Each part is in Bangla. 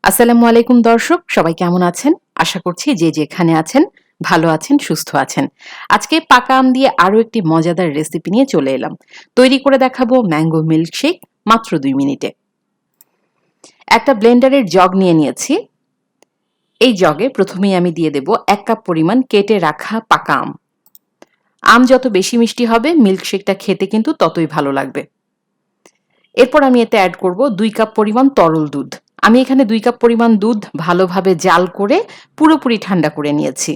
আসসালামু আলাইকুম দর্শক, সবাই কেমন আছেন? আশা করছি যে যেখানে আছেন ভালো আছেন, সুস্থ আছেন। আজকে পাকা আম দিয়ে আরো একটি মজাদার রেসিপি নিয়ে চলে এলাম। তৈরি করে দেখাবো ম্যাঙ্গো মিল্কশেক মাত্র 2 মিনিটে। একটা ব্লেন্ডারের জগ নিয়ে নিয়েছি। এই জগে প্রথমেই আমি দিয়ে দেব 1 কাপ পরিমাণ কেটে রাখা পাকা আম। আম যত বেশি মিষ্টি হবে মিল্কশেকটা খেতে কিন্তু ততই ভালো লাগবে। এরপর আমি এতে অ্যাড করব 2 কাপ পরিমাণ তরল দুধ। আমি এখানে 2 কাপ পরিমাণ দুধ ভালোভাবে জাল করে পুরোপুরি ঠান্ডা করে নিয়েছি।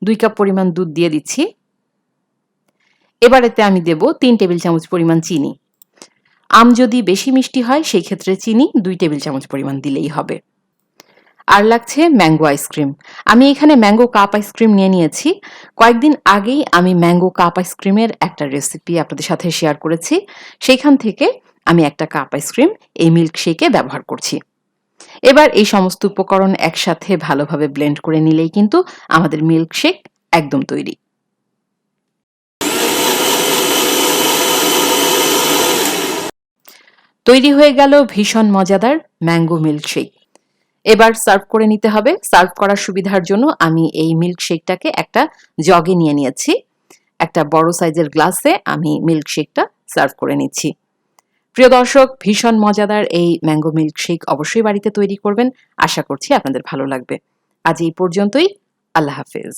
2 কাপ পরিমাণ দুধ দিয়ে দিচ্ছি। এবার এতে আমি দেব 3 টেবিল চামচ পরিমাণ চিনি। আম যদি বেশি মিষ্টি হয় সেই ক্ষেত্রে চিনি 2 টেবিল চামচ পরিমাণ দিলেই হবে। আর লাগছে ম্যাঙ্গো আইসক্রিম। আমি এখানে ম্যাঙ্গো কাপ আইসক্রিম নিয়ে নিয়েছি। কয়েকদিন আগেই আমি ম্যাঙ্গো কাপ আইসক্রিমের একটা রেসিপি আপনাদের সাথে শেয়ার করেছি। সেইখান থেকে আমি একটা কাপ আইসক্রিম এই মিল্কশেকে ব্যবহার করছি। এবার এই সমস্ত উপকরণ একসাথে ভালোভাবে ব্লেন্ড করে নিলেই কিন্তু আমাদের মিল্কশেক একদম তৈরি। তৈরি হয়ে গেল ভীষণ মজাদার ম্যাঙ্গো মিল্কশেক। এবার সার্ভ করে নিতে হবে। সার্ভ করার সুবিধার জন্য আমি এই মিল্কশেকটাকে একটা জগে নিয়ে নিয়েছি। একটা বড় সাইজের গ্লাসে আমি মিল্কশেকটা সার্ভ করে নিচ্ছি। প্রিয় দর্শক, ভীষণ মজাদার এই ম্যাঙ্গো মিল্কশেক অবশ্যই বাড়িতে তৈরি করবেন। আশা করছি আপনাদের ভালো লাগবে। আজ এই পর্যন্তই। আল্লাহ হাফেজ।